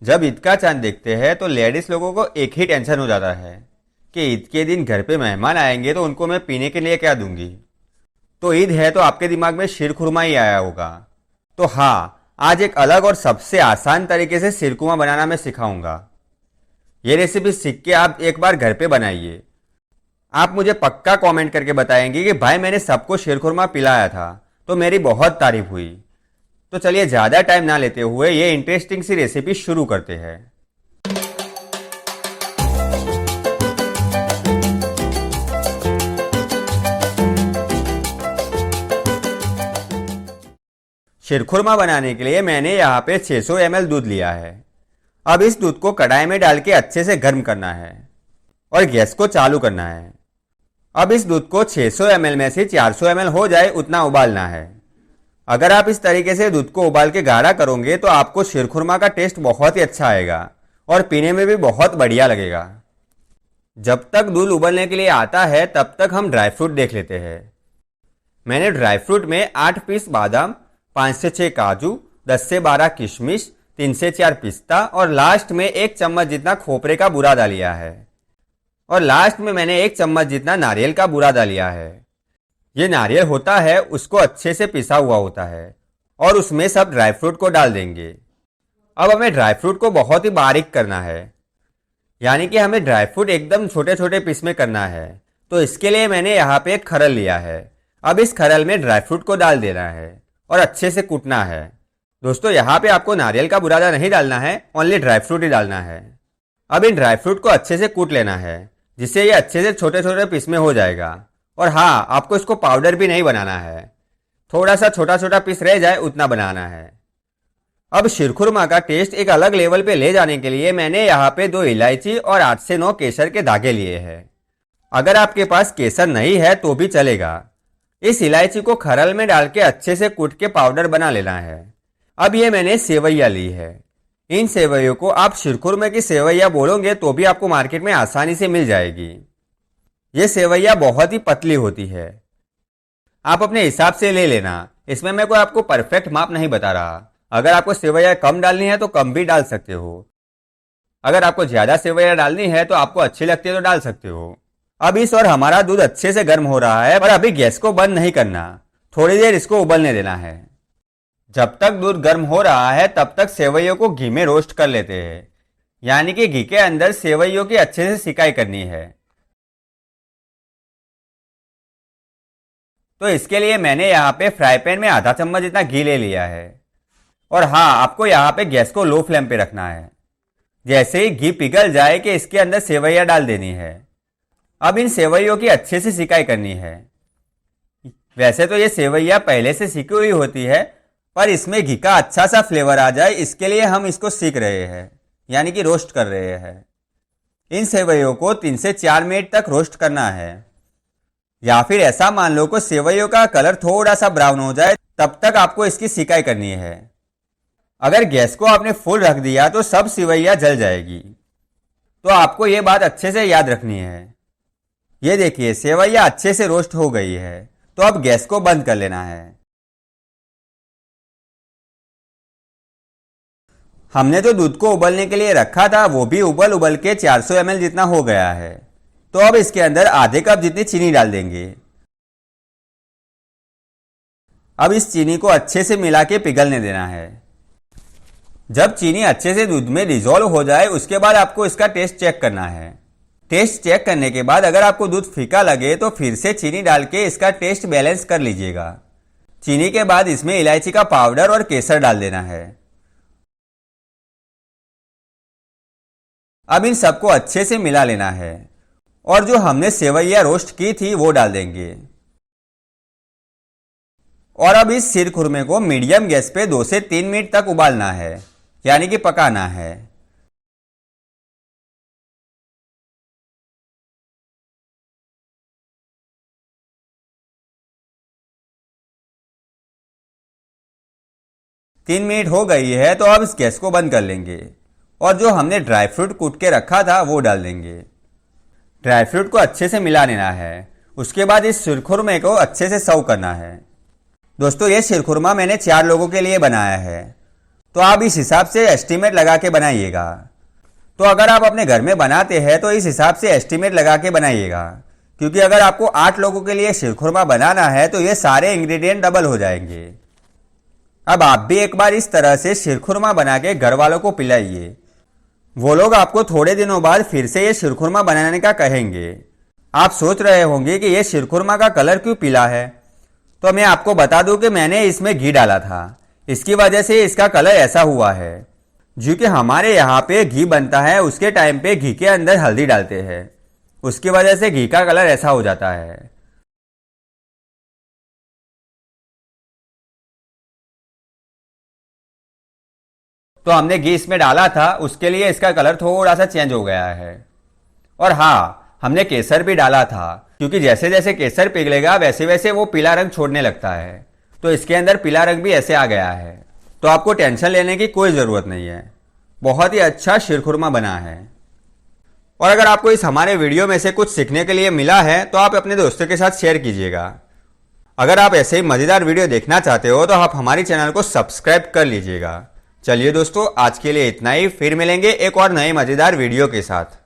जब ईद का चांद देखते हैं तो लेडीज लोगों को एक ही टेंशन हो जाता है कि ईद के दिन घर पे मेहमान आएंगे तो उनको मैं पीने के लिए क्या दूंगी। तो ईद है तो आपके दिमाग में शीर खुरमा ही आया होगा। तो हाँ, आज एक अलग और सबसे आसान तरीके से शीर खुरमा बनाना मैं सिखाऊंगा। ये रेसिपी सीख के आप एक बार घर पे बनाइए। आप मुझे पक्का कमेंट करके बताएंगे कि भाई मैंने सबको शीर खुरमा पिलाया था तो मेरी बहुत तारीफ हुई। तो चलिए ज़्यादा टाइम ना लेते हुए ये इंटरेस्टिंग सी रेसिपी शुरू करते हैं। शीरखुरमा बनाने के लिए मैंने यहाँ पे 600 ml दूध लिया है। अब इस दूध को कढ़ाई में डाल के अच्छे से गर्म करना है और गैस को चालू करना है। अब इस दूध को 600 ml में से 400 ml हो जाए उतना उबालना है। अगर आप इस तरीके से दूध को उबाल के गाढ़ा करोगे तो आपको शीरखुरमा का टेस्ट बहुत ही अच्छा आएगा और पीने में भी बहुत बढ़िया लगेगा। जब तक दूध उबलने के लिए आता है तब तक हम ड्राई फ्रूट देख लेते हैं। मैंने ड्राई फ्रूट में 8 पीस बादाम, 5 से 6 काजू, 10 से 12 किशमिश, 3 से 4 पिस्ता और लास्ट में 1 चम्मच जितना खोपरे का बूरादा लिया है। और लास्ट में मैंने 1 चम्मच जितना नारियल का बूरादा लिया है। ये नारियल होता है उसको अच्छे से पिसा हुआ होता है और उसमें सब ड्राई फ्रूट को डाल देंगे। अब हमें ड्राई फ्रूट को बहुत ही बारीक करना है, यानी कि हमें ड्राई फ्रूट एकदम छोटे छोटे पीस में करना है। तो इसके लिए मैंने यहाँ पे एक खरल लिया है। अब इस खरल में ड्राई फ्रूट को डाल देना है और अच्छे से कूटना है। दोस्तों यहाँ पे आपको नारियल का बुरादा नहीं डालना है, ओनली ड्राई फ्रूट ही डालना है। अब इन ड्राई फ्रूट को अच्छे से कूट लेना है जिससे ये अच्छे से छोटे छोटे पीस में हो जाएगा। और हाँ, आपको इसको पाउडर भी नहीं बनाना है, थोड़ा सा छोटा छोटा पीस रह जाए उतना बनाना है। अब शीरखुरमा का टेस्ट एक अलग लेवल पे ले जाने के लिए मैंने यहाँ पे 2 इलायची और 8 से 9 केसर के धागे लिए हैं। अगर आपके पास केसर नहीं है तो भी चलेगा। इस इलायची को खरल में डाल के अच्छे से कूट के पाउडर बना लेना है। अब ये मैंने सेवैया ली है। इन सेवैयों को आप शीरखुरमे की सेवैया बोलोगे तो भी आपको मार्केट में आसानी से मिल जाएगी। ये सेवैया बहुत ही पतली होती है, आप अपने हिसाब से ले लेना। इसमें मैं कोई आपको परफेक्ट माप नहीं बता रहा। अगर आपको सेवैया कम डालनी है तो कम भी डाल सकते हो। अगर आपको ज्यादा सेवैया डालनी है तो आपको अच्छी लगती है तो डाल सकते हो। अब इस और हमारा दूध अच्छे से गर्म हो रहा है, पर अभी गैस को बंद नहीं करना, थोड़ी देर इसको उबलने देना है। जब तक दूध गर्म हो रहा है तब तक सेवैयों को घी में रोस्ट कर लेते हैं, यानी कि घी के अंदर सेवैयों की अच्छे से सिकाई करनी है। तो इसके लिए मैंने यहाँ पे फ्राई पैन में आधा चम्मच जितना घी ले लिया है। और हाँ, आपको यहाँ पे गैस को लो फ्लेम पे रखना है। जैसे ही घी पिघल जाए कि इसके अंदर सेवैया डाल देनी है। अब इन सेवैयों की अच्छे से सिकाई करनी है। वैसे तो ये सेवैया पहले से सिकी हुई होती है, पर इसमें घी का अच्छा सा फ्लेवर आ जाए इसके लिए हम इसको सीख रहे हैं, यानी कि रोस्ट कर रहे हैं। इन सेवैयों को 3 से 4 मिनट तक रोस्ट करना है, या फिर ऐसा मान लो कि सेवैयों का कलर थोड़ा सा ब्राउन हो जाए तब तक आपको इसकी सिकाई करनी है। अगर गैस को आपने फुल रख दिया तो सब सेवैया जल जाएगी। तो आपको ये बात अच्छे से याद रखनी है। ये देखिए सेवैया अच्छे से रोस्ट हो गई है, तो अब गैस को बंद कर लेना है। हमने जो दूध को उबलने के लिए रखा था वो भी उबल उबल के 400 ml जितना हो गया है। तो अब इसके अंदर आधे कप जितनी चीनी डाल देंगे। अब इस चीनी को अच्छे से मिला के पिघलने देना है। जब चीनी अच्छे से दूध में डिजोल्व हो जाए उसके बाद आपको इसका टेस्ट चेक करना है। टेस्ट चेक करने के बाद अगर आपको दूध फीका लगे तो फिर से चीनी डाल के इसका टेस्ट बैलेंस कर लीजिएगा। चीनी के बाद इसमें इलायची का पाउडर और केसर डाल देना है। अब इन सबको अच्छे से मिला लेना है और जो हमने सेवैया रोस्ट की थी वो डाल देंगे। और अब इस शीरखुरमे को मीडियम गैस पे 2 से 3 मिनट तक उबालना है, यानी कि पकाना है। तीन मिनट हो गई है तो अब इस गैस को बंद कर लेंगे और जो हमने ड्राई फ्रूट कूट के रखा था वो डाल देंगे। ड्राई फ्रूट को अच्छे से मिला लेना है। उसके बाद इस शीरखुरमे को अच्छे से सर्व करना है। दोस्तों ये शीरखुरमा मैंने 4 लोगों के लिए बनाया है तो आप इस हिसाब से एस्टीमेट लगा के बनाइएगा। तो अगर आप अपने घर में बनाते हैं तो इस हिसाब से एस्टीमेट लगा के बनाइएगा, क्योंकि अगर आपको 8 लोगों के लिए शीरखुरमा बनाना है तो ये सारे इंग्रेडिएंट डबल हो जाएंगे। अब आप भी एक बार इस तरह से शीरखुरमा बना के घर वालों को पिलाइए। वो लोग आपको थोड़े दिनों बाद फिर से ये शीरखुरमा बनाने का कहेंगे। आप सोच रहे होंगे कि ये शीरखुरमा का कलर क्यों पीला है, तो मैं आपको बता दूं कि मैंने इसमें घी डाला था, इसकी वजह से इसका कलर ऐसा हुआ है। जो कि हमारे यहाँ पे घी बनता है उसके टाइम पे घी के अंदर हल्दी डालते हैं, उसकी वजह से घी का कलर ऐसा हो जाता है। तो हमने घी इसमें डाला था, उसके लिए इसका कलर थोड़ा सा चेंज हो गया है। और हाँ, हमने केसर भी डाला था, क्योंकि जैसे जैसे केसर पिघलेगा वैसे वैसे वो पीला रंग छोड़ने लगता है, तो इसके अंदर पीला रंग भी ऐसे आ गया है। तो आपको टेंशन लेने की कोई ज़रूरत नहीं है, बहुत ही अच्छा शीरखुरमा बना है। और अगर आपको इस हमारे वीडियो में से कुछ सीखने के लिए मिला है तो आप अपने दोस्तों के साथ शेयर कीजिएगा। अगर आप ऐसे ही मज़ेदार वीडियो देखना चाहते हो तो आप हमारी चैनल को सब्सक्राइब कर लीजिएगा। चलिए दोस्तों, आज के लिए इतना ही, फिर मिलेंगे एक और नए मज़ेदार वीडियो के साथ।